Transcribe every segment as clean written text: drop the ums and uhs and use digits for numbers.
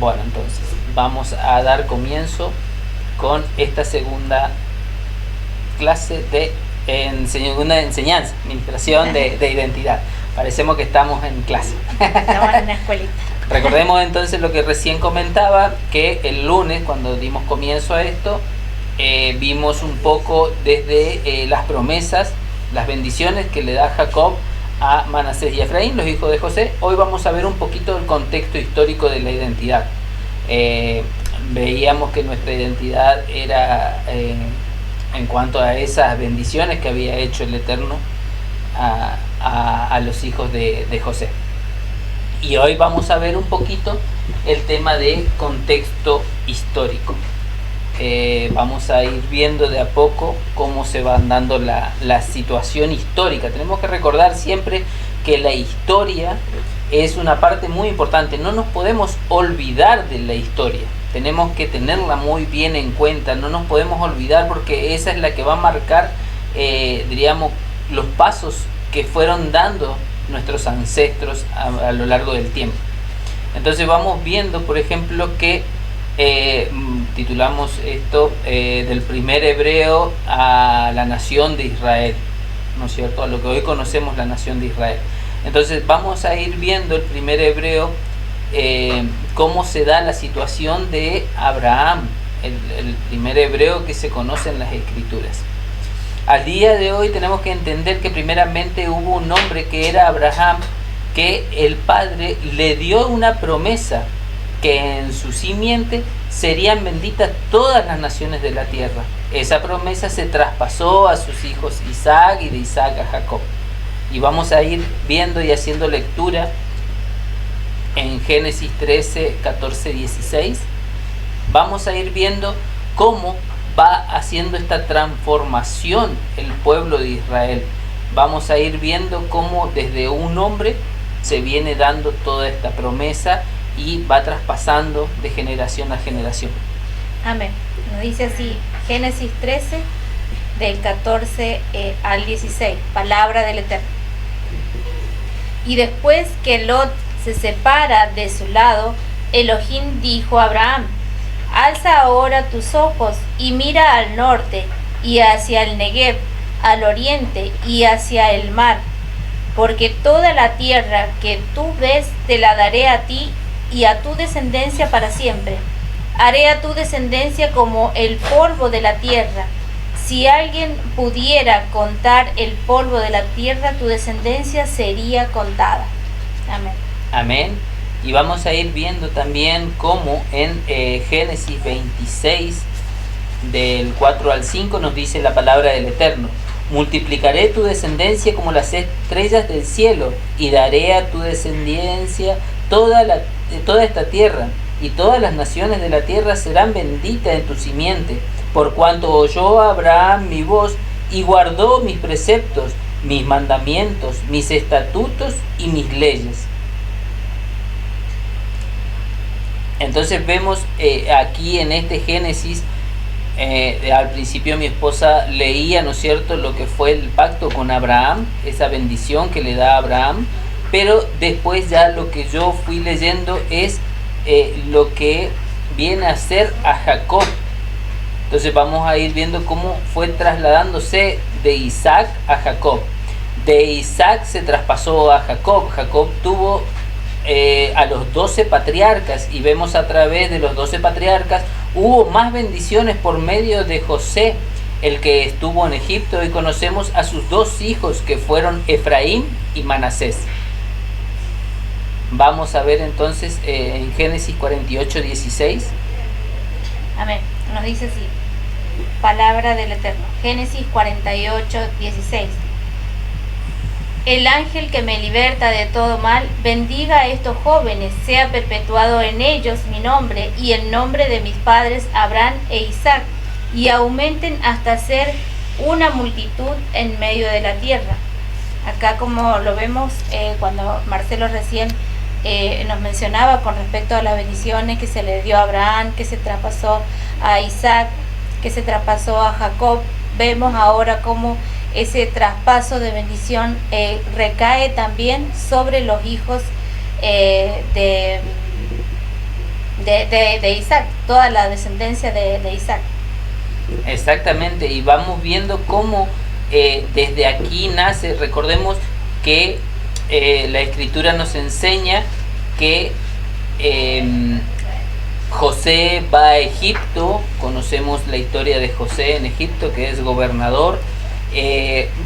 Bueno, entonces vamos a dar comienzo con esta segunda clase de segunda enseñanza, administración de identidad. Parecemos que estamos en clase. Estamos en una escuelita. Recordemos entonces lo que recién comentaba, que el lunes, cuando dimos comienzo a esto, vimos un poco desde las promesas, las bendiciones que le da Jacob a Manasés y Efraín, los hijos de José. Hoy vamos a ver un poquito el contexto histórico de la identidad. Veíamos que nuestra identidad era en cuanto a esas bendiciones que había hecho el Eterno a los hijos de José. Y hoy vamos a ver un poquito el tema de contexto histórico. Vamos a ir viendo de a poco cómo se va dando la situación histórica. Tenemos que recordar siempre que la historia es una parte muy importante. No nos podemos olvidar de la historia. Tenemos que tenerla muy bien en cuenta. No nos podemos olvidar porque esa es la que va a marcar, diríamos, los pasos que fueron dando nuestros ancestros a lo largo del tiempo. Entonces vamos viendo, por ejemplo, que titulamos esto del primer hebreo a la nación de Israel, ¿no es cierto? A lo que hoy conocemos la nación de Israel. Entonces vamos a ir viendo el primer hebreo, cómo se da la situación de Abraham, el primer hebreo que se conoce en las escrituras. Al día de hoy tenemos que entender que primeramente hubo un hombre que era Abraham, que el padre le dio una promesa, que en su simiente serían benditas todas las naciones de la tierra. Esa promesa se traspasó a sus hijos Isaac y de Isaac a Jacob. Y vamos a ir viendo y haciendo lectura en Génesis 13, 14, 16. Vamos a ir viendo cómo va haciendo esta transformación el pueblo de Israel. Vamos a ir viendo cómo desde un hombre se viene dando toda esta promesa y va traspasando de generación a generación. Amén. Nos dice así, Génesis 13, del 14 al 16, palabra del Eterno. Y después que Lot se separa de su lado, Elohim dijo a Abraham: alza ahora tus ojos y mira al norte y hacia el Negev, al oriente y hacia el mar, porque toda la tierra que tú ves te la daré a ti y a tu descendencia para siempre. Haré a tu descendencia como el polvo de la tierra. Si alguien pudiera contar el polvo de la tierra, tu descendencia sería contada. Amén. Amén. Y vamos a ir viendo también cómo en Génesis 26, del 4 al 5, nos dice la palabra del Eterno: multiplicaré tu descendencia como las estrellas del cielo, y daré a tu descendencia toda esta tierra, y todas las naciones de la tierra serán benditas en tu simiente, por cuanto oyó Abraham mi voz y guardó mis preceptos, mis mandamientos, mis estatutos y mis leyes. Entonces vemos aquí en este Génesis, al principio mi esposa leía, ¿no es cierto?, lo que fue el pacto con Abraham, esa bendición que le da a Abraham, pero después ya lo que yo fui leyendo es lo que viene a ser a Jacob. Entonces vamos a ir viendo cómo fue trasladándose de Isaac a Jacob. De Isaac se traspasó a Jacob. Jacob tuvo a los 12 patriarcas, y vemos a través de los 12 patriarcas hubo más bendiciones por medio de José, el que estuvo en Egipto, y conocemos a sus dos hijos que fueron Efraín y Manasés. Vamos a ver entonces en Génesis 48, 16. Amén. Nos dice así, palabra del Eterno. Génesis 48, 16. El ángel que me liberta de todo mal, bendiga a estos jóvenes, sea perpetuado en ellos mi nombre y el nombre de mis padres Abraham e Isaac, y aumenten hasta ser una multitud en medio de la tierra. Acá, como lo vemos cuando Marcelo recién nos mencionaba con respecto a las bendiciones que se le dio a Abraham, que se traspasó a Isaac, que se traspasó a Jacob, vemos ahora cómo ese traspaso de bendición recae también sobre los hijos de de Isaac, toda la descendencia de Isaac. Exactamente, y vamos viendo cómo desde aquí nace. Recordemos que la escritura nos enseña que José va a Egipto. Conocemos la historia de José en Egipto, que es gobernador.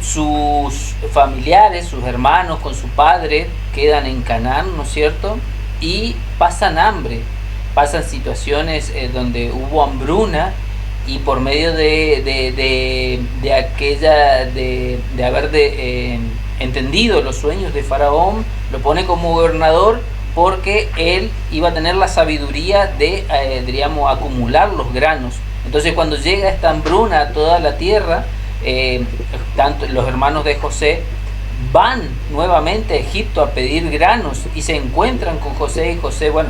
Sus familiares, sus hermanos con su padre quedan en Canaán, ¿no es cierto? Y pasan hambre, pasan situaciones donde hubo hambruna, y por medio de haber entendido los sueños de Faraón, lo pone como gobernador, porque él iba a tener la sabiduría de, diríamos, acumular los granos. Entonces, cuando llega esta hambruna a toda la tierra, tanto los hermanos de José van nuevamente a Egipto a pedir granos y se encuentran con José, y José, bueno,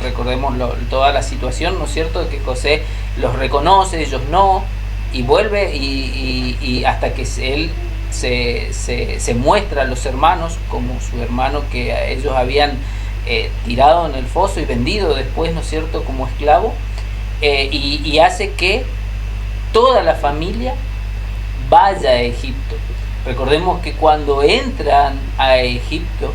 recordemos toda la situación, ¿no es cierto?, de que José los reconoce, ellos no, y vuelve y hasta que él se muestra a los hermanos como su hermano que ellos habían tirado en el foso y vendido después, ¿no es cierto?, como esclavo, y hace que toda la familia vaya a Egipto. Recordemos que cuando entran a Egipto,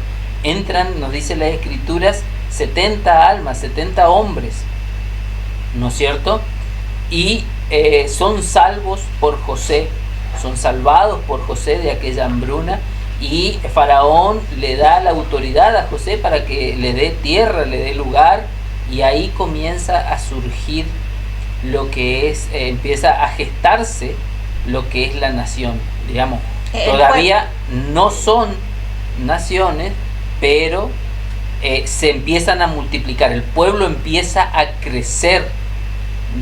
nos dice las escrituras, 70 almas, 70 hombres, ¿no es cierto? Y son salvos por José, son salvados por José de aquella hambruna, y Faraón le da la autoridad a José para que le dé tierra, le dé lugar, y ahí comienza a surgir lo que es, empieza a gestarse lo que es la nación, digamos. Todavía no son naciones, pero se empiezan a multiplicar, el pueblo empieza a crecer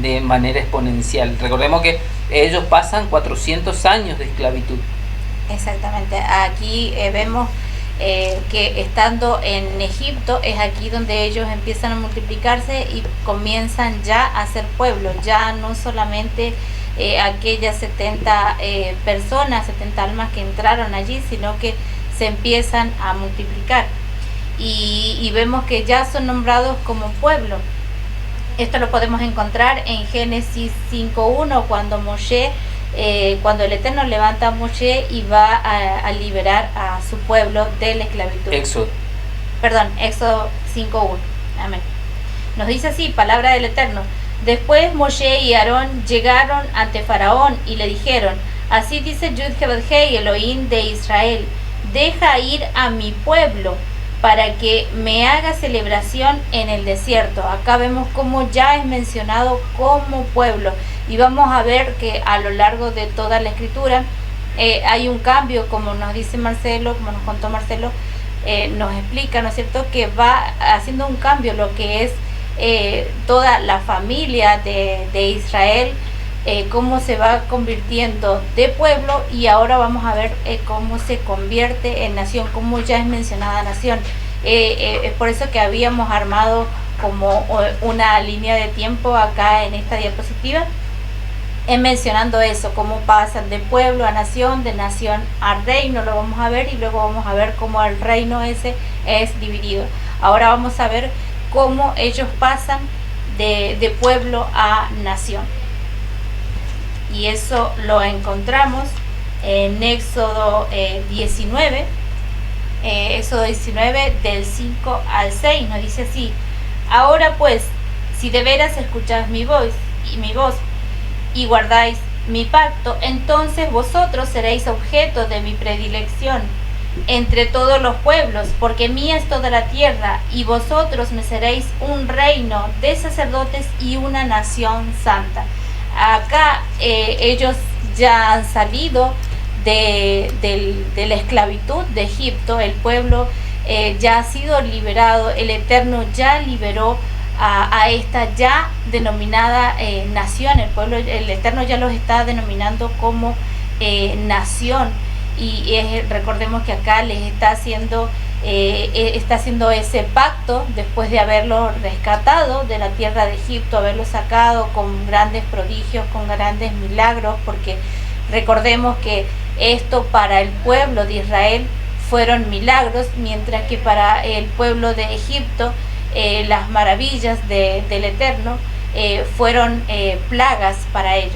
de manera exponencial. Recordemos que ellos pasan 400 años de esclavitud. Exactamente, aquí vemos que estando en Egipto es aquí donde ellos empiezan a multiplicarse y comienzan ya a ser pueblo, ya no solamente aquellas 70 personas, 70 almas que entraron allí, sino que se empiezan a multiplicar y vemos que ya son nombrados como pueblo. Esto lo podemos encontrar en Génesis 5.1, cuando el Eterno levanta a Moshe y va a liberar a su pueblo de la esclavitud. Éxodo 5.1. Amén. Nos dice así, palabra del Eterno. Después Moshe y Aarón llegaron ante Faraón y le dijeron, así dice Yud-Heh-Vah-Heh, Elohim de Israel, deja ir a mi pueblo para que me haga celebración en el desierto. Acá vemos cómo ya es mencionado como pueblo, y vamos a ver que a lo largo de toda la escritura hay un cambio, como nos dice Marcelo, como nos contó Marcelo, nos explica, ¿no es cierto?, que va haciendo un cambio lo que es toda la familia de Israel, cómo se va convirtiendo de pueblo, y ahora vamos a ver cómo se convierte en nación, cómo ya es mencionada nación. Es por eso que habíamos armado como una línea de tiempo acá en esta diapositiva, mencionando eso, cómo pasan de pueblo a nación, de nación a reino, lo vamos a ver, y luego vamos a ver cómo el reino ese es dividido. Ahora vamos a ver cómo ellos pasan de pueblo a nación. Y eso lo encontramos en Éxodo 19, Éxodo 19 del 5 al 6, nos dice así: ahora pues, si de veras escucháis mi voz y guardáis mi pacto, entonces vosotros seréis objeto de mi predilección entre todos los pueblos, porque mía es toda la tierra, y vosotros me seréis un reino de sacerdotes y una nación santa. Acá ellos ya han salido de la esclavitud de Egipto, el pueblo ya ha sido liberado, el Eterno ya liberó a esta ya denominada nación, el Eterno ya los está denominando como nación, y recordemos que acá les está haciendo ese pacto después de haberlo rescatado de la tierra de Egipto, haberlo sacado con grandes prodigios, con grandes milagros, porque recordemos que esto para el pueblo de Israel fueron milagros, mientras que para el pueblo de Egipto las maravillas del Eterno fueron plagas para ellos.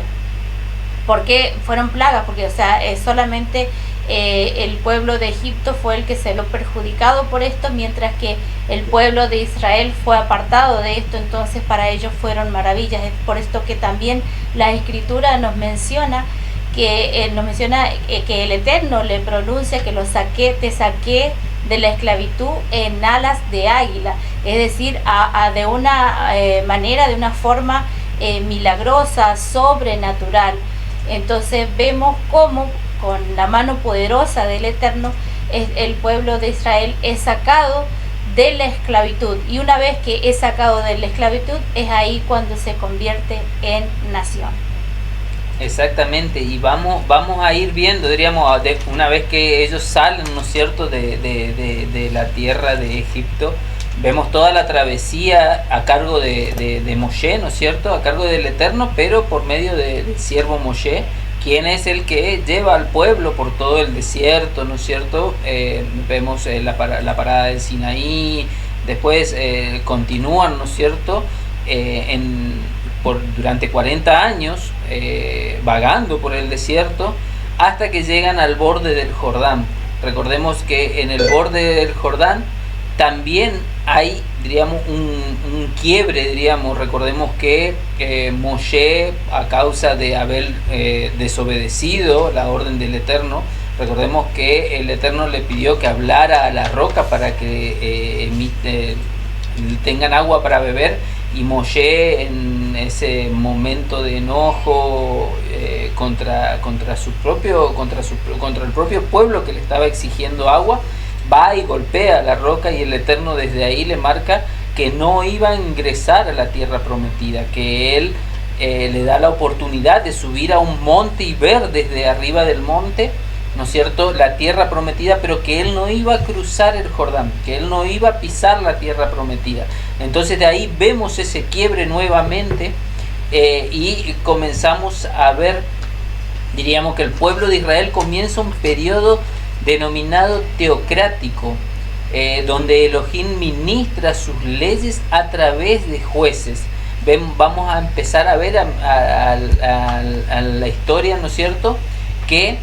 ¿Por qué fueron plagas? Porque, o sea, solamente el pueblo de Egipto fue el que se lo perjudicado por esto, mientras que el pueblo de Israel fue apartado de esto, entonces para ellos fueron maravillas. Es por esto que también la Escritura nos menciona que el Eterno le pronuncia que te saqué de la esclavitud en alas de águila, es decir, de una manera, de una forma milagrosa, sobrenatural. Entonces vemos cómo con la mano poderosa del Eterno el pueblo de Israel es sacado de la esclavitud, y una vez que es sacado de la esclavitud es ahí cuando se convierte en nación. Exactamente, y vamos a ir viendo, diríamos, una vez que ellos salen, ¿no es cierto?, de la tierra de Egipto, vemos toda la travesía a cargo de Moshe, ¿no es cierto?, a cargo del Eterno, pero por medio del siervo Moshe, quien es el que lleva al pueblo por todo el desierto, ¿no es cierto? Vemos la parada del Sinaí, después continúan, ¿no es cierto?, durante 40 años vagando por el desierto hasta que llegan al borde del Jordán. Recordemos que en el borde del Jordán también hay, diríamos, un quiebre, diríamos. Recordemos que Moshe, a causa de haber desobedecido la orden del Eterno, recordemos que el Eterno le pidió que hablara a la roca para que tengan agua para beber, y Moshe, en ese momento de enojo contra el propio pueblo que le estaba exigiendo agua, va y golpea la roca, y el Eterno desde ahí le marca que no iba a ingresar a la tierra prometida, que él le da la oportunidad de subir a un monte y ver desde arriba del monte, ¿no es cierto?, la tierra prometida, pero que él no iba a cruzar el Jordán, que él no iba a pisar la tierra prometida. Entonces de ahí vemos ese quiebre nuevamente, y comenzamos a ver, diríamos, que el pueblo de Israel comienza un periodo denominado teocrático, donde Elohim ministra sus leyes a través de jueces. Vamos a empezar a ver a la historia, ¿no es cierto?, que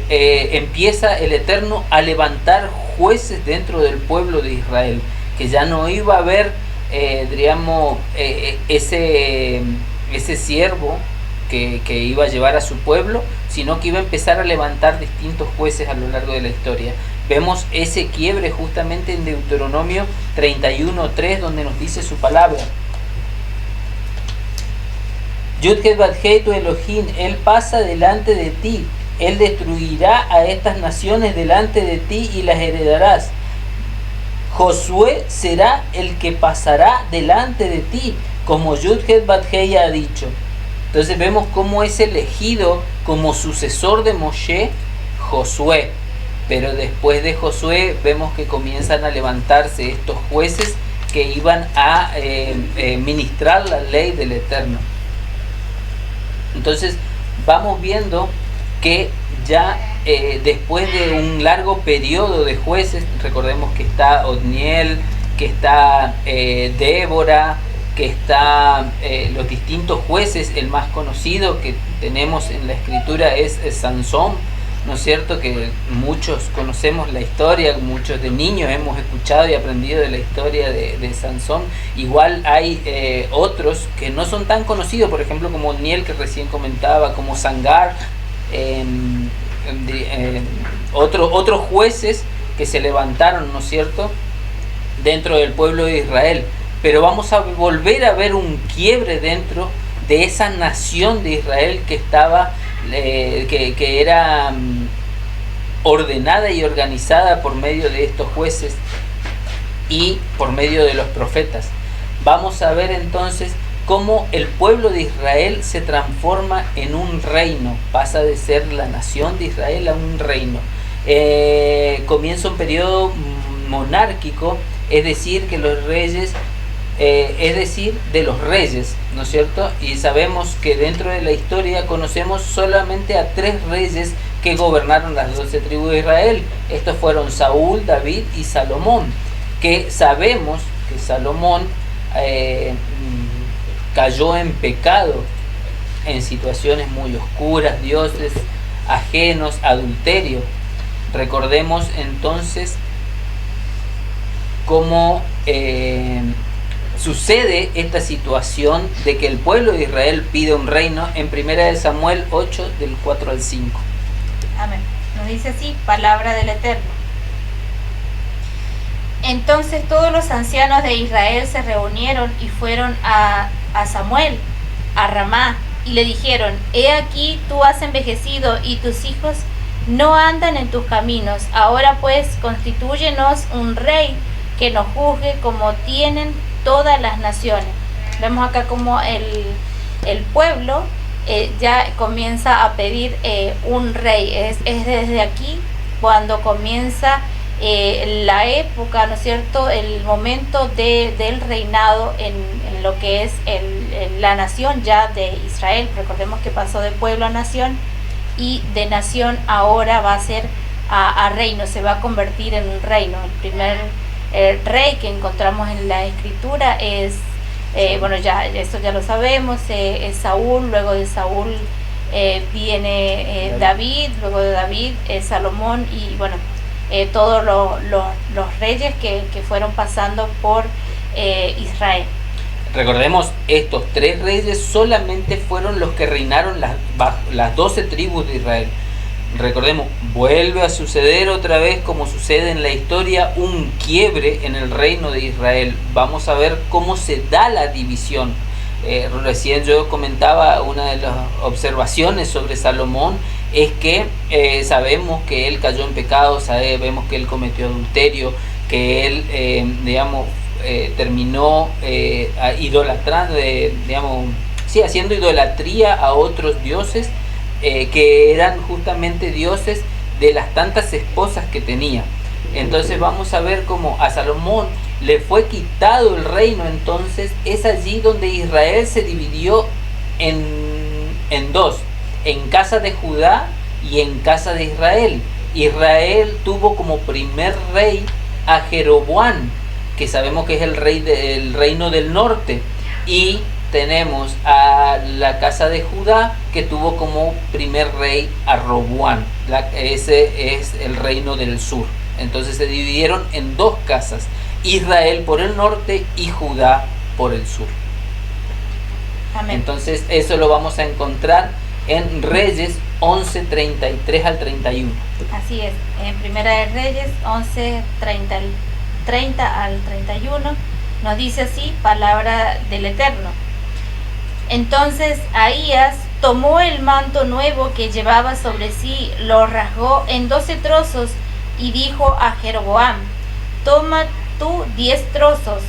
empieza el Eterno a levantar jueces dentro del pueblo de Israel, que ya no iba a haber, diríamos, ese siervo que iba a llevar a su pueblo, sino que iba a empezar a levantar distintos jueces a lo largo de la historia. Vemos ese quiebre justamente en Deuteronomio 31:3, donde nos dice su palabra: Yud-Heh Vad-Heh tu Elohim, él pasa delante de ti, él destruirá a estas naciones delante de ti y las heredarás. Josué será el que pasará delante de ti, como Yud-Heh Vad-Heh ha dicho. Entonces vemos cómo es elegido como sucesor de Moshe Josué, pero después de Josué vemos que comienzan a levantarse estos jueces que iban a ministrar la ley del Eterno. Entonces vamos viendo que ya después de un largo periodo de jueces, recordemos que está Otniel, que está Débora, que está los distintos jueces. El más conocido que tenemos en la escritura es Sansón, ¿no es cierto?, que muchos conocemos la historia, muchos de niños hemos escuchado y aprendido de la historia de Sansón. Igual hay otros que no son tan conocidos, por ejemplo como Otniel, que recién comentaba, como Sangar, otros jueces que se levantaron, ¿no es cierto?, dentro del pueblo de Israel. Pero vamos a volver a ver un quiebre dentro de esa nación de Israel que estaba, que era ordenada y organizada por medio de estos jueces y por medio de los profetas. Vamos a ver entonces cómo el pueblo de Israel se transforma en un reino, pasa de ser la nación de Israel a un reino. Comienza un periodo monárquico, es decir, que los reyes, de los reyes, ¿no es cierto? Y sabemos que dentro de la historia conocemos solamente a 3 reyes que gobernaron las 12 tribus de Israel. Estos fueron Saúl, David y Salomón, que sabemos que Salomón cayó en pecado, en situaciones muy oscuras, dioses ajenos, adulterio. Recordemos entonces cómo sucede esta situación de que el pueblo de Israel pide un reino en 1 Samuel 8, del 4 al 5. Amén. Nos dice así, palabra del Eterno. Entonces todos los ancianos de Israel se reunieron y fueron a Samuel, a Ramá, y le dijeron: he aquí tú has envejecido y tus hijos no andan en tus caminos. Ahora pues constitúyenos un rey que nos juzgue como tienen todas las naciones. Vemos acá como el pueblo ya comienza a pedir un rey. Es desde aquí cuando comienza la época, ¿no es cierto?, el momento del reinado en lo que es la nación ya de Israel. Recordemos que pasó de pueblo a nación, y de nación ahora va a ser a reino, se va a convertir en un reino. El primer rey que encontramos en la escritura es, bueno, ya esto ya lo sabemos, es Saúl. Luego de Saúl viene David, luego de David Salomón, y bueno, todos los reyes que fueron pasando por Israel. Recordemos, estos 3 reyes solamente fueron los que reinaron las 12 tribus de Israel. Recordemos, vuelve a suceder otra vez, como sucede en la historia, un quiebre en el reino de Israel. Vamos a ver cómo se da la división. Recién yo comentaba, una de las observaciones sobre Salomón es que sabemos que él cayó en pecado, sabemos que él cometió adulterio, que él, terminó idolatrando, haciendo idolatría a otros dioses, que eran justamente dioses de las tantas esposas que tenía. Entonces vamos a ver cómo a Salomón le fue quitado el reino. Entonces es allí donde Israel se dividió en dos, en casa de Judá y en casa de Israel. Israel tuvo como primer rey a Jeroboam, que sabemos que es el rey del reino del norte, y tenemos a la casa de Judá, que tuvo como primer rey a Roboam. Ese es el reino del sur. Entonces se dividieron en 2 casas, Israel por el norte y Judá por el sur. Amén. Entonces eso lo vamos a encontrar en Reyes 11, 33 al 31. Así es, en Primera de Reyes 11, 30 al 31, nos dice así, palabra del Eterno. Entonces Ahías tomó el manto nuevo que llevaba sobre sí, lo rasgó en 12 trozos y dijo a Jeroboam: toma tú 10 trozos,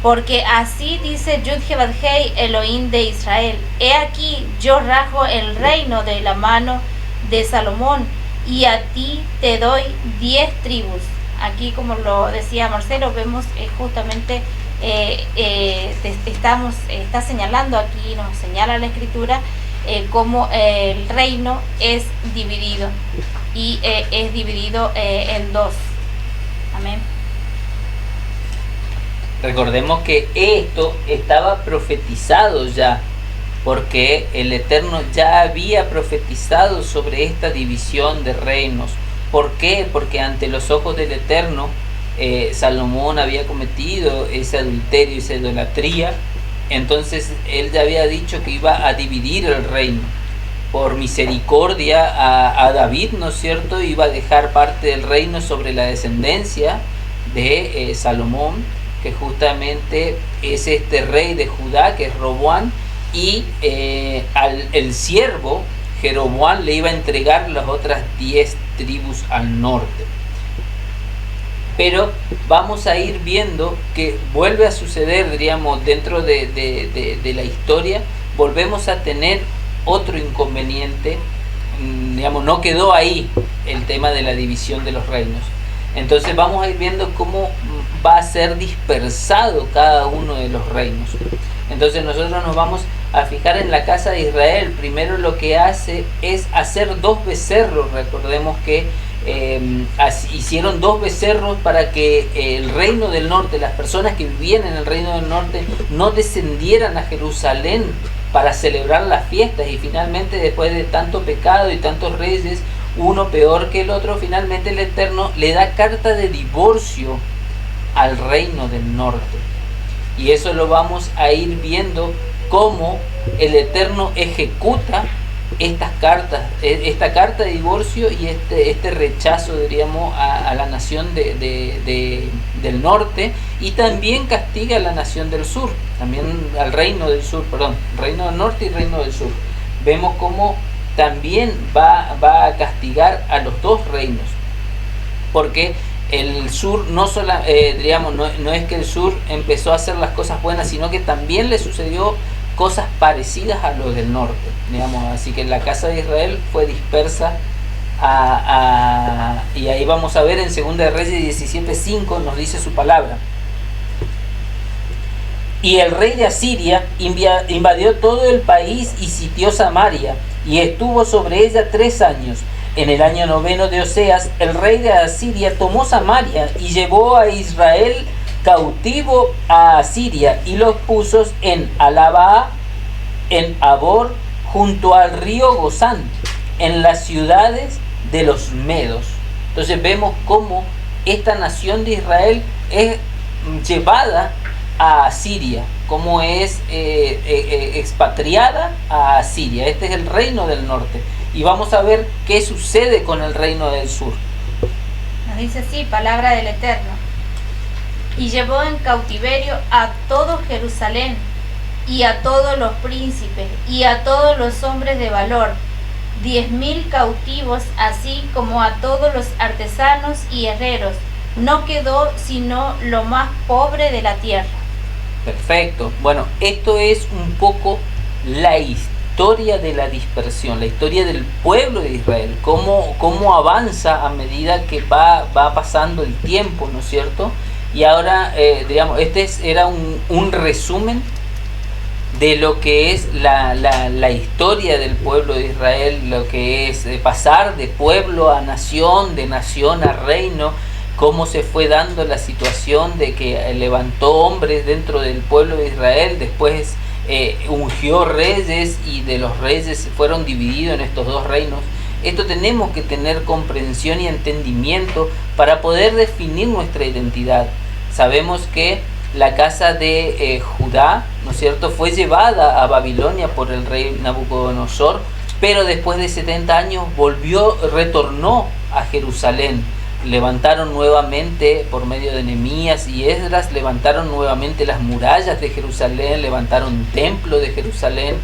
porque así dice Yud-Heh-Vad-Hei, Elohim de Israel: he aquí yo rasgo el reino de la mano de Salomón, y a ti te doy 10 tribus. Aquí, como lo decía Marcelo, vemos justamente está señalando aquí, nos señala la escritura cómo el reino es dividido, y es dividido en 2. Amén. Recordemos que esto estaba profetizado ya, porque el Eterno ya había profetizado sobre esta división de reinos. ¿Por qué? Porque ante los ojos del Eterno, Salomón había cometido ese adulterio, esa idolatría. Entonces él ya había dicho que iba a dividir el reino. Por misericordia a David, ¿no es cierto?, iba a dejar parte del reino sobre la descendencia de Salomón, que justamente es este rey de Judá, que es Roboam, y el siervo Jeroboam le iba a entregar las otras 10 tribus al norte. Pero vamos a ir viendo que vuelve a suceder, diríamos, dentro de la historia, volvemos a tener otro inconveniente. Digamos, no quedó ahí el tema de la división de los reinos. Entonces vamos a ir viendo cómo va a ser dispersado cada uno de los reinos. Entonces nosotros nos vamos a fijar en la casa de Israel. Primero lo que hace es hacer 2 becerros. Recordemos que hicieron 2 becerros para que el reino del norte, las personas que vivían en el reino del norte, no descendieran a Jerusalén para celebrar las fiestas. Y finalmente, después de tanto pecado y tantos reyes, uno peor que el otro, finalmente el Eterno le da carta de divorcio al reino del norte. Y eso lo vamos a ir viendo cómo el Eterno ejecuta estas cartas, esta carta de divorcio y este rechazo, diríamos, a la nación del norte, y también castiga a la nación del sur, también al reino del sur, reino del norte y reino del sur. Vemos cómo también va a castigar a los 2 reinos, porque el sur no es que el sur empezó a hacer las cosas buenas, sino que también le sucedió cosas parecidas a lo del norte, digamos. Así que la casa de Israel fue dispersa y ahí vamos a ver en 2 de Reyes 17:5 nos dice su palabra. Y el rey de Asiria invadió todo el país y sitió Samaria, y estuvo sobre ella 3 años. En el año 9 de Oseas, el rey de Asiria tomó Samaria y llevó a Israel cautivo a Asiria, y los puso en Alabá, en Abor, junto al río Gozán, en las ciudades de los medos. Entonces vemos cómo esta nación de Israel es llevada a Asiria, cómo es expatriada a Asiria. Este es el reino del norte, y vamos a ver qué sucede con el reino del sur. Nos dice así, palabra del Eterno: y llevó en cautiverio a todo Jerusalén, y a todos los príncipes, y a todos los hombres de valor, 10.000 cautivos, así como a todos los artesanos y herreros. No quedó sino lo más pobre de la tierra. Perfecto. Bueno, esto es un poco la historia de la dispersión, la historia del pueblo de Israel, cómo avanza a medida que va pasando el tiempo, ¿no es cierto? Y ahora, digamos, era un resumen de lo que es la historia del pueblo de Israel, lo que es pasar de pueblo a nación, de nación a reino, cómo se fue dando la situación de que levantó hombres dentro del pueblo de Israel, después ungió reyes, y de los reyes fueron divididos en estos 2 reinos. Esto tenemos que tener comprensión y entendimiento para poder definir nuestra identidad. Sabemos que la casa de Judá, ¿no es cierto?, fue llevada a Babilonia por el rey Nabucodonosor, pero después de 70 años retornó a Jerusalén. Levantaron nuevamente, por medio de Nehemías y Esdras, levantaron nuevamente las murallas de Jerusalén, levantaron un templo de Jerusalén,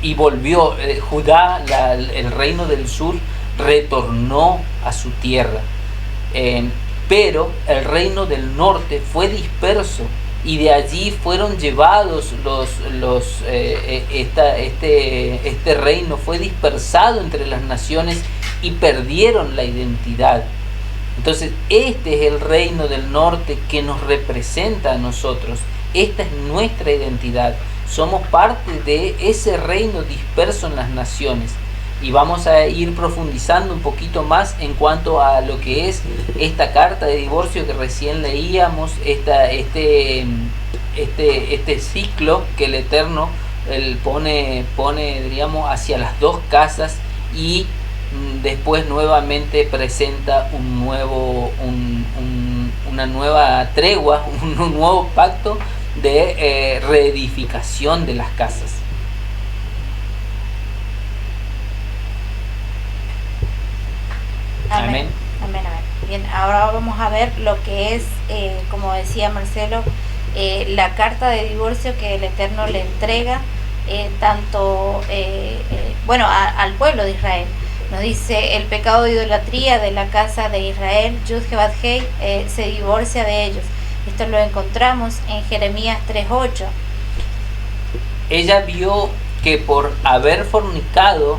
y volvió Judá, el reino del sur, retornó a su tierra. Pero el reino del norte fue disperso, y de allí fueron llevados este reino fue dispersado entre las naciones y perdieron la identidad. Entonces este es el reino del norte que nos representa a nosotros. Esta es nuestra identidad. Somos parte de ese reino disperso en las naciones. Y vamos a ir profundizando un poquito más en cuanto a lo que es esta carta de divorcio que recién leíamos, este ciclo que el Eterno pone, diríamos, hacia las 2 casas, y después nuevamente presenta una nueva tregua, un nuevo pacto de reedificación de las casas. Amén. Amén, amén. Bien, ahora vamos a ver lo que es, como decía Marcelo, la carta de divorcio que el Eterno le entrega al pueblo de Israel. Nos dice: el pecado de idolatría de la casa de Israel, Yud-Heh-Vav-Hei, se divorcia de ellos. Esto lo encontramos en Jeremías 3:8. Ella vio que por haber fornicado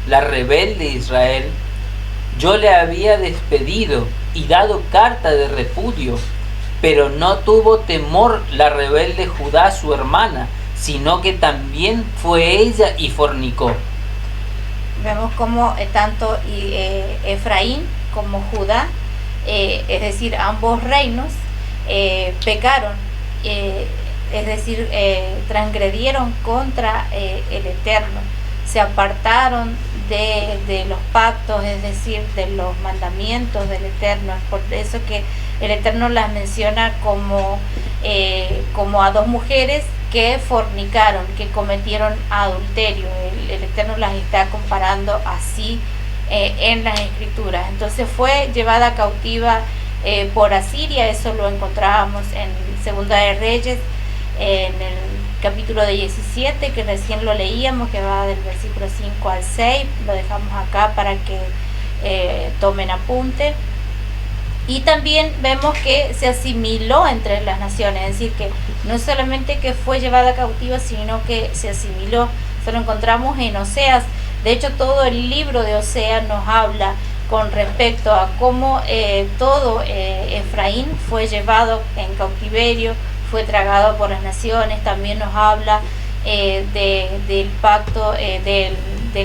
la rebelde Israel, yo le había despedido y dado carta de repudio, pero no tuvo temor la rebelde Judá su hermana, sino que también fue ella y fornicó. Vemos como tanto Efraín como Judá, es decir, ambos reinos, pecaron, es decir, transgredieron contra el Eterno, se apartaron de los pactos, es decir, de los mandamientos del Eterno. Es por eso que el Eterno las menciona como a dos mujeres que fornicaron, que cometieron adulterio. El Eterno las está comparando así en las Escrituras. Entonces fue llevada cautiva por Asiria. Eso lo encontrábamos en Segunda de Reyes, en el capítulo de 17, que recién lo leíamos, que va del versículo 5 al 6. Lo dejamos acá para que tomen apunte. Y también vemos que se asimiló entre las naciones, es decir, que no solamente que fue llevada cautiva, sino que se asimiló. Eso lo encontramos en Oseas. De hecho, todo el libro de Oseas nos habla con respecto a cómo todo Efraín fue llevado en cautiverio, fue tragado por las naciones. También nos habla del pacto, de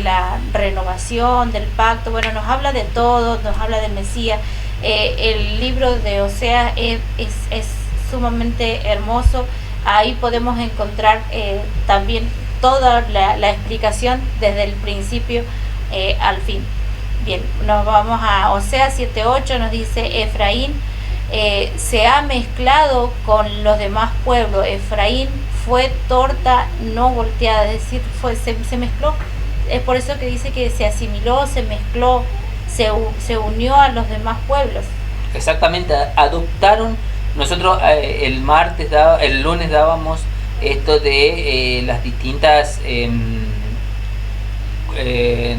la renovación del pacto. Bueno, nos habla de todo, nos habla del Mesías. El libro de Oseas es sumamente hermoso. Ahí podemos encontrar también toda la explicación desde el principio al fin. Bien, nos vamos a Oseas 7:8, nos dice: Efraín se ha mezclado con los demás pueblos. Efraín fue torta no volteada, es decir, se mezcló. Es por eso que dice que se asimiló, se mezcló, se unió a los demás pueblos. Exactamente, adoptaron. Nosotros el lunes dábamos esto de las distintas,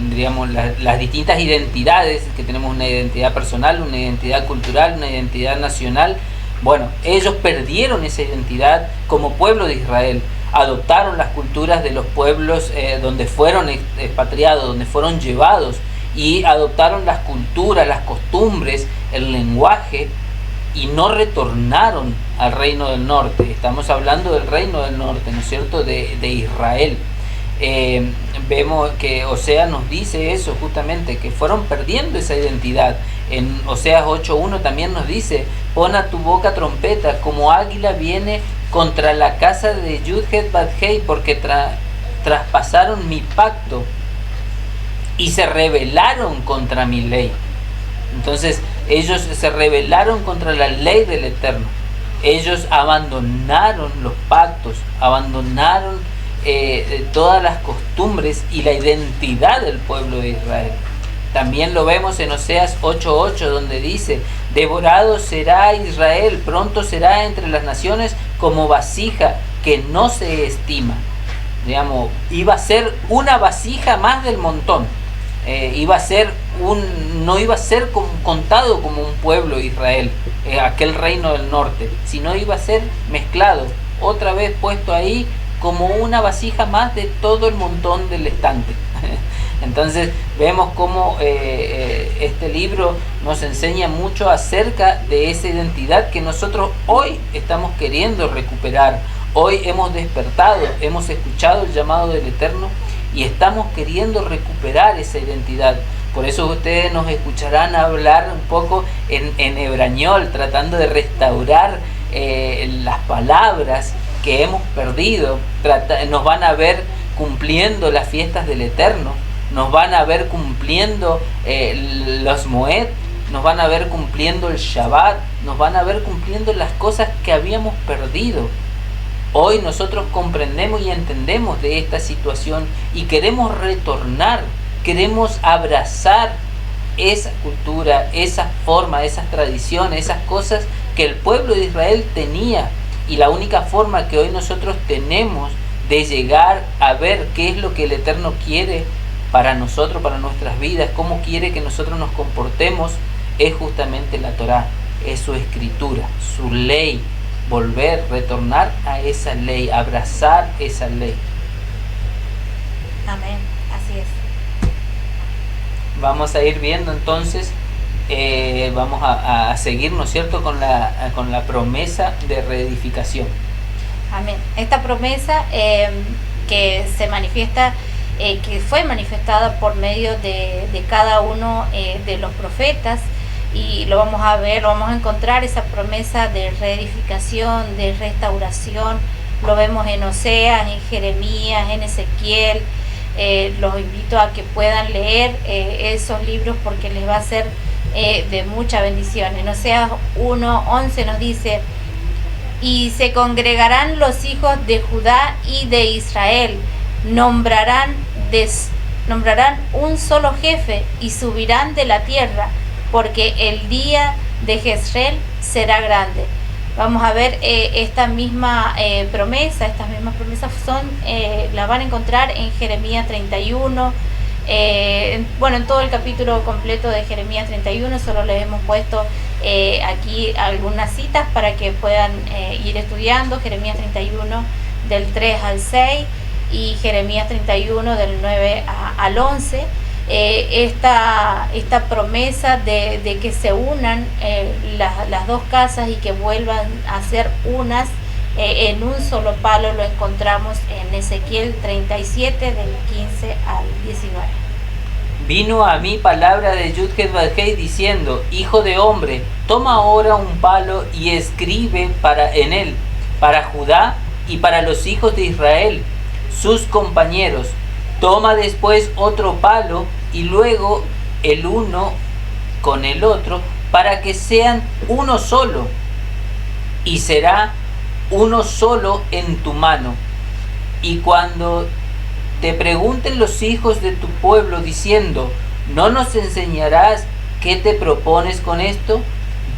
digamos, las distintas identidades, que tenemos una identidad personal, una identidad cultural, una identidad nacional. Bueno, ellos perdieron esa identidad como pueblo de Israel, adoptaron las culturas de los pueblos donde fueron expatriados, donde fueron llevados, y adoptaron las culturas, las costumbres, el lenguaje, y no retornaron al reino del norte. Estamos hablando del reino del norte, ¿no es cierto?, de Israel. Vemos que Oseas nos dice eso justamente, que fueron perdiendo esa identidad. En Oseas 8:1 también nos dice: pon a tu boca trompeta, como águila viene contra la casa de Yudhet Badhei, porque traspasaron mi pacto y se rebelaron contra mi ley. Entonces ellos se rebelaron contra la ley del Eterno. Ellos abandonaron los pactos, abandonaron todas las costumbres y la identidad del pueblo de Israel. También lo vemos en Oseas 8:8, donde dice: devorado será Israel, pronto será entre las naciones como vasija que no se estima. Digamos, iba a ser una vasija más del montón. No iba a ser contado como un pueblo Israel, aquel reino del norte, sino iba a ser mezclado, otra vez puesto ahí como una vasija más de todo el montón del estante. Entonces vemos cómo este libro nos enseña mucho acerca de esa identidad que nosotros hoy estamos queriendo recuperar. Hoy hemos despertado, hemos escuchado el llamado del Eterno y estamos queriendo recuperar esa identidad. Por eso ustedes nos escucharán hablar un poco en hebrañol, tratando de restaurar las palabras que hemos perdido. Nos van a ver cumpliendo las fiestas del Eterno, nos van a ver cumpliendo los Moed, nos van a ver cumpliendo el Shabbat, nos van a ver cumpliendo las cosas que habíamos perdido. Hoy nosotros comprendemos y entendemos de esta situación y queremos retornar, queremos abrazar esa cultura, esa forma, esas tradiciones, esas cosas que el pueblo de Israel tenía. Y la única forma que hoy nosotros tenemos de llegar a ver qué es lo que el Eterno quiere para nosotros, para nuestras vidas, cómo quiere que nosotros nos comportemos, es justamente la Torá, es su escritura, su ley. Volver, retornar a esa ley, abrazar esa ley. Amén, así es. Vamos a ir viendo entonces, vamos a seguir, ¿no es cierto?, con la promesa de reedificación. Amén. Esta promesa que se manifiesta, que fue manifestada por medio de cada uno de los profetas, y lo vamos a ver, lo vamos a encontrar, esa promesa de reedificación, de restauración. Lo vemos en Oseas, en Jeremías, en Ezequiel. Los invito a que puedan leer esos libros porque les va a ser de mucha bendición. En Oseas 1:11 nos dice: y se congregarán los hijos de Judá y de Israel, nombrarán un solo jefe y subirán de la tierra, porque el día de Jezreel será grande. Vamos a ver esta misma promesa, estas mismas promesas las van a encontrar en Jeremías 31. En todo el capítulo completo de Jeremías 31, solo les hemos puesto aquí algunas citas para que puedan ir estudiando. Jeremías 31 del 3 al 6 y Jeremías 31 del 9 al 11. Esta promesa de que se unan las dos casas y que vuelvan a ser unas en un solo palo, lo encontramos en Ezequiel 37 del 15 al 19. Vino a mí palabra de Yud-Heh-Vah-Heh diciendo: hijo de hombre, toma ahora un palo y escribe en él, para Judá y para los hijos de Israel, sus compañeros. Toma después otro palo y luego el uno con el otro, para que sean uno solo, y será uno solo en tu mano. Y cuando te pregunten los hijos de tu pueblo diciendo: ¿no nos enseñarás qué te propones con esto?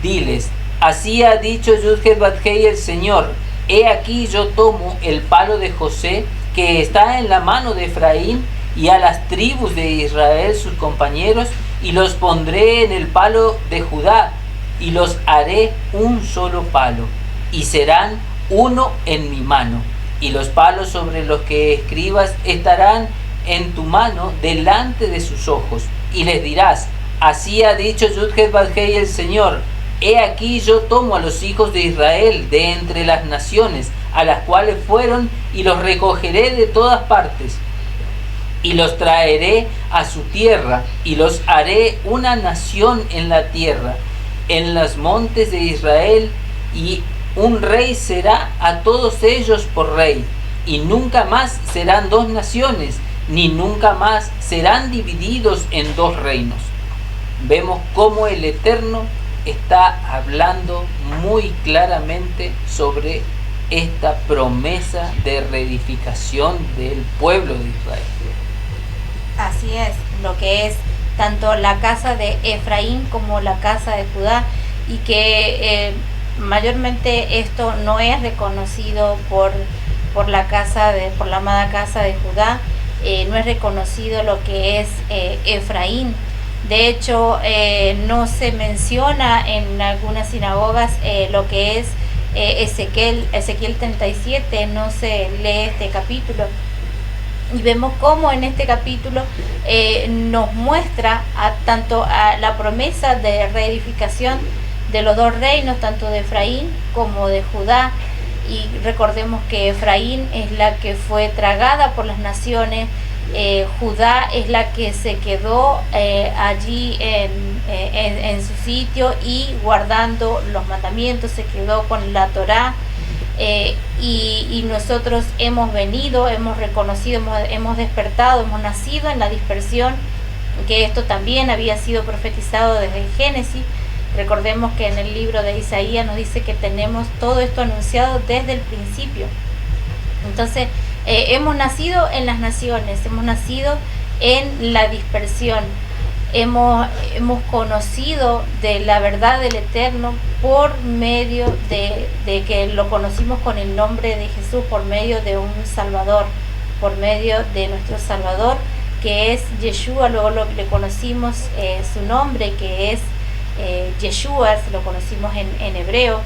Diles: así ha dicho Yud-Heh-Vah-Heh el Señor: he aquí yo tomo el palo de José que está en la mano de Efraín, y a las tribus de Israel sus compañeros, y los pondré en el palo de Judá, y los haré un solo palo, y serán uno en mi mano, y los palos sobre los que escribas estarán en tu mano delante de sus ojos, y les dirás: así ha dicho Yud-Heh-Vah-Heh el Señor: he aquí yo tomo a los hijos de Israel de entre las naciones a las cuales fueron, y los recogeré de todas partes, y los traeré a su tierra, y los haré una nación en la tierra, en los montes de Israel, y un rey será a todos ellos por rey, y nunca más serán dos naciones, ni nunca más serán divididos en dos reinos. Vemos cómo el Eterno está hablando muy claramente sobre esta promesa de reedificación del pueblo de Israel. Así es, lo que es tanto la casa de Efraín como la casa de Judá, y que mayormente esto no es reconocido por la amada casa de Judá. No es reconocido lo que es Efraín. De hecho, no se menciona en algunas sinagogas lo que es Ezequiel 37, no se lee este capítulo. Y vemos cómo en este capítulo nos muestra tanto a la promesa de reedificación de los dos reinos, tanto de Efraín como de Judá. Y recordemos que Efraín es la que fue tragada por las naciones, Judá es la que se quedó allí en su sitio y guardando los mandamientos, se quedó con la Torá. Y nosotros hemos venido, hemos reconocido, hemos despertado, hemos nacido en la dispersión, que esto también había sido profetizado desde el Génesis. Recordemos que en el libro de Isaías nos dice que tenemos todo esto anunciado desde el principio. Entonces hemos nacido en las naciones, hemos nacido en la dispersión, hemos conocido de la verdad del Eterno por medio de que lo conocimos con el nombre de Jesús, por medio de un Salvador, por medio de nuestro Salvador, que es Yeshua. Luego le conocimos su nombre, que es Yeshua, lo conocimos en hebreo,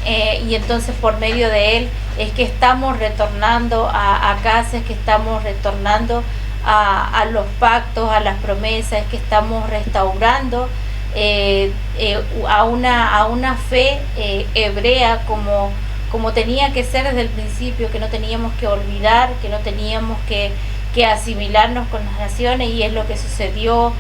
y entonces por medio de él es que estamos retornando a casa, es que estamos retornando a los pactos, a las promesas, es que estamos restaurando a una fe hebrea como tenía que ser desde el principio, que no teníamos que olvidar, que no teníamos que asimilarnos con las naciones, y es lo que sucedió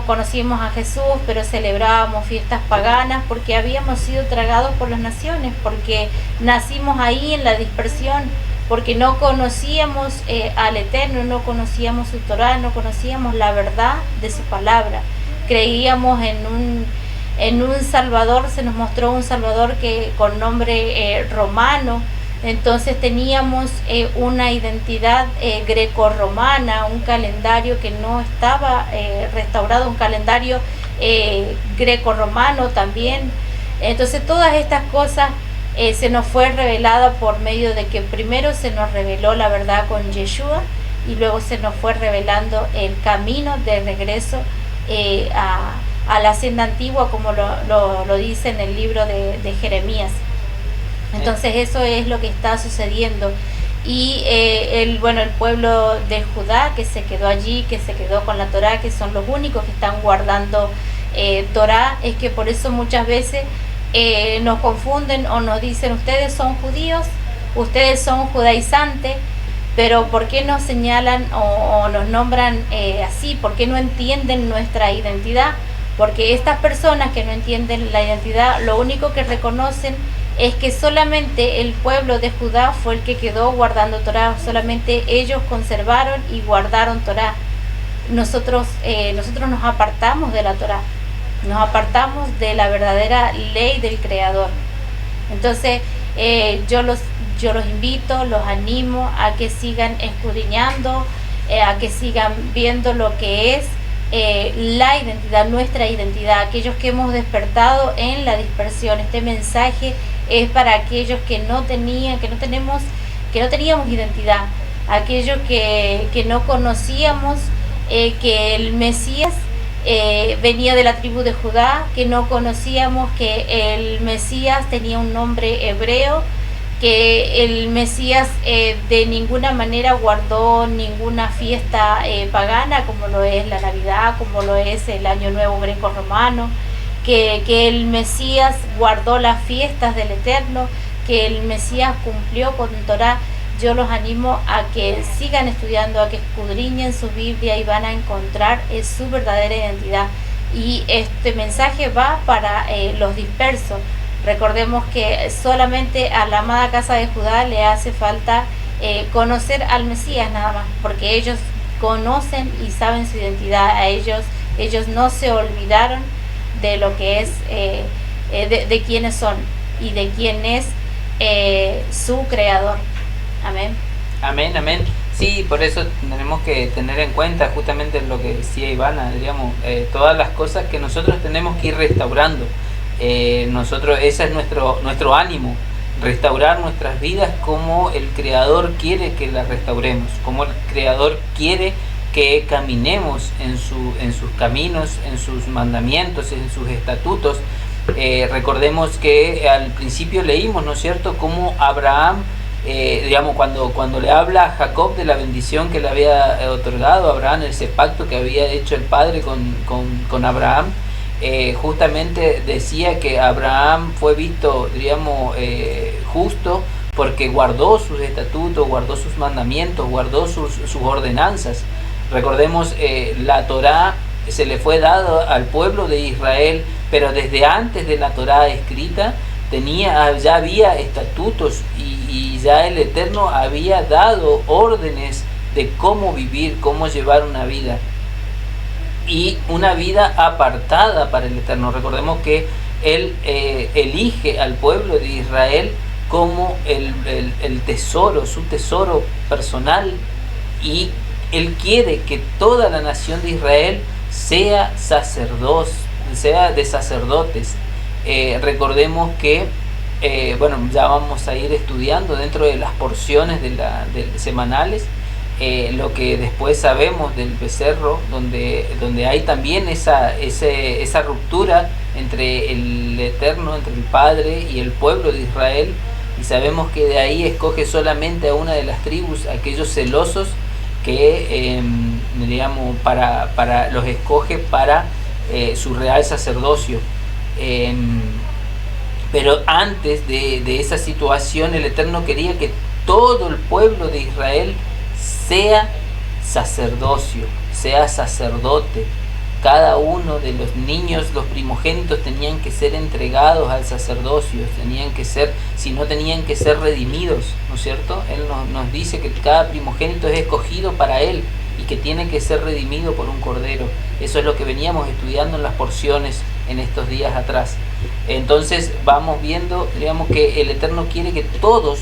conocimos a Jesús, pero celebrábamos fiestas paganas porque habíamos sido tragados por las naciones, porque nacimos ahí en la dispersión, porque no conocíamos al Eterno, no conocíamos su Torá, no conocíamos la verdad de su palabra. Creíamos en un Salvador, se nos mostró un Salvador que con nombre romano. Entonces teníamos una identidad greco-romana, un calendario que no estaba restaurado, un calendario greco-romano también. Entonces todas estas cosas se nos fue revelada por medio de que primero se nos reveló la verdad con Yeshua y luego se nos fue revelando el camino de regreso a la senda antigua, como lo dice en el libro de Jeremías. Entonces eso es lo que está sucediendo. Y el pueblo de Judá que se quedó allí, que se quedó con la Torá, que son los únicos que están guardando Torá, es que por eso muchas veces nos confunden o nos dicen: ustedes son judíos, ustedes son judaizantes, pero ¿por qué nos señalan o nos nombran así? ¿Por qué no entienden nuestra identidad? Porque estas personas que no entienden la identidad, lo único que reconocen es que solamente el pueblo de Judá fue el que quedó guardando Torá, solamente ellos conservaron y guardaron Torá. Nosotros nos apartamos de la Torá, nos apartamos de la verdadera ley del Creador. Entonces yo los invito, los animo a que sigan escudriñando, a que sigan viendo lo que es la identidad, nuestra identidad, aquellos que hemos despertado en la dispersión. Este mensaje es para aquellos que no teníamos identidad, aquellos que no conocíamos que el Mesías venía de la tribu de Judá, que no conocíamos que el Mesías tenía un nombre hebreo, que el Mesías de ninguna manera guardó ninguna fiesta pagana, como lo es la Navidad, como lo es el Año Nuevo greco-romano, que el Mesías guardó las fiestas del Eterno, que el Mesías cumplió con Torá. Yo los animo a que sigan estudiando, a que escudriñen su Biblia y van a encontrar su verdadera identidad. Y este mensaje va para los dispersos. Recordemos que solamente a la amada casa de Judá le hace falta conocer al Mesías nada más, porque ellos conocen y saben su identidad. A ellos no se olvidaron de lo que es, de quiénes son y de quién es su creador. Amén. Amén, amén. Sí, por eso tenemos que tener en cuenta justamente lo que decía Ivana, digamos, todas las cosas que nosotros tenemos que ir restaurando. Ese es nuestro ánimo, restaurar nuestras vidas como el Creador quiere que las restauremos, como el Creador quiere que caminemos en sus caminos, en sus mandamientos, en sus estatutos. Recordemos que al principio leímos, ¿no es cierto?, cómo Abraham, cuando le habla a Jacob de la bendición que le había otorgado a Abraham, ese pacto que había hecho el Padre con Abraham, justamente decía que Abraham fue visto, justo porque guardó sus estatutos, guardó sus mandamientos, guardó sus ordenanzas. Recordemos, la Torá se le fue dado al pueblo de Israel, pero desde antes de la Torá escrita ya había estatutos y ya el Eterno había dado órdenes de cómo vivir, cómo llevar una vida, y una vida apartada para el Eterno. Recordemos que Él elige al pueblo de Israel como el tesoro, su tesoro personal, y Él quiere que toda la nación de Israel sea de sacerdotes. Recordemos que ya vamos a ir estudiando dentro de las porciones de semanales lo que después sabemos del becerro, donde hay también esa ruptura entre el Eterno, entre el Padre y el pueblo de Israel, y sabemos que de ahí escoge solamente a una de las tribus, aquellos celosos que los escoge para su real sacerdocio. Pero antes de esa situación, el Eterno quería que todo el pueblo de Israel sea sacerdocio, sea sacerdote. Cada uno de los niños, los primogénitos, tenían que ser entregados al sacerdocio, tenían que ser, si no tenían que ser redimidos, ¿no es cierto? Él nos dice que cada primogénito es escogido para él y que tiene que ser redimido por un cordero. Eso es lo que veníamos estudiando en las porciones en estos días atrás. Entonces vamos viendo, digamos, que el Eterno quiere que todo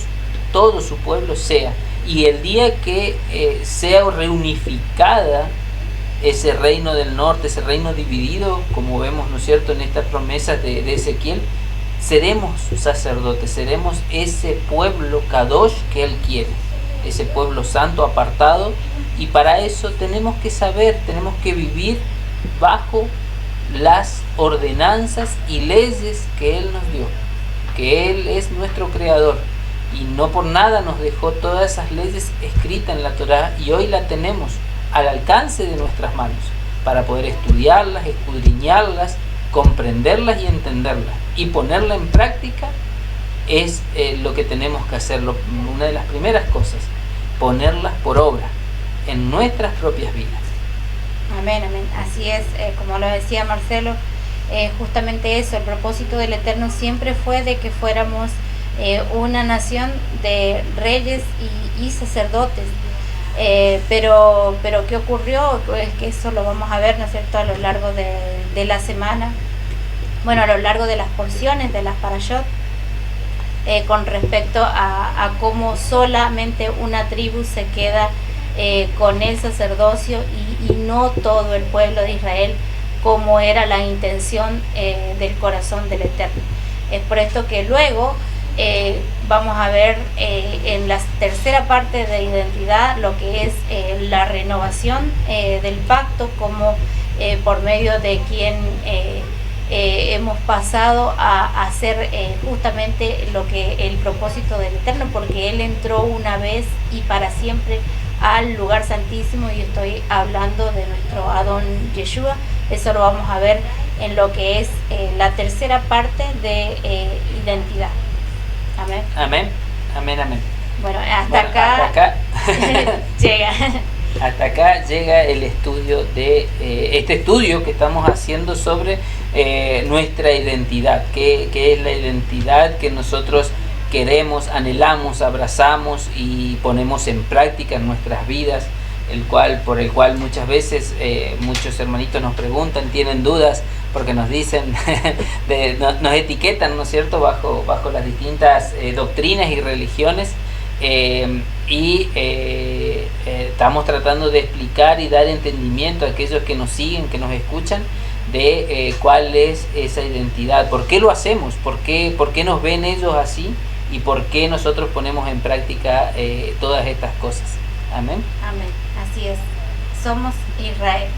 su pueblo sea, y el día que sea reunificada ese reino del norte, ese reino dividido, como vemos, ¿no es cierto?, en estas promesas de Ezequiel, seremos sacerdotes, seremos ese pueblo Kadosh que Él quiere, ese pueblo santo, apartado, y para eso tenemos que saber, tenemos que vivir bajo las ordenanzas y leyes que Él nos dio, que Él es nuestro creador, y no por nada nos dejó todas esas leyes escritas en la Torá, y hoy la tenemos al alcance de nuestras manos para poder estudiarlas, escudriñarlas, comprenderlas y entenderlas, y ponerla en práctica. Es lo que tenemos que hacer, una de las primeras cosas, ponerlas por obra en nuestras propias vidas. Amén, amén. Así es, como lo decía Marcelo, justamente eso, el propósito del Eterno siempre fue de que fuéramos una nación de reyes y sacerdotes. Pero ¿qué ocurrió? Pues que eso lo vamos a ver, ¿no es cierto?, a lo largo de la semana, bueno, a lo largo de las porciones de las parashot, con respecto a cómo solamente una tribu se queda con el sacerdocio y no todo el pueblo de Israel, como era la intención del corazón del Eterno. Es por esto que luego vamos a ver en la tercera parte de identidad lo que es la renovación del pacto, como por medio de quien hemos pasado a hacer justamente lo que el propósito del Eterno, porque Él entró una vez y para siempre al lugar santísimo, y estoy hablando de nuestro Adón Yeshua. Eso lo vamos a ver en lo que es la tercera parte de identidad. Amén. Amén, amén, amén. Bueno, hasta acá llega. Hasta acá llega el estudio de este estudio que estamos haciendo sobre nuestra identidad, que es la identidad que nosotros queremos, anhelamos, abrazamos y ponemos en práctica en nuestras vidas, por el cual muchas veces muchos hermanitos nos preguntan, tienen dudas, porque nos dicen, nos etiquetan, ¿no es cierto?, bajo las distintas doctrinas y religiones, y estamos tratando de explicar y dar entendimiento a aquellos que nos siguen, que nos escuchan, de cuál es esa identidad, por qué lo hacemos, por qué nos ven ellos así, y por qué nosotros ponemos en práctica todas estas cosas. Amén. Amén, así es, somos Israel.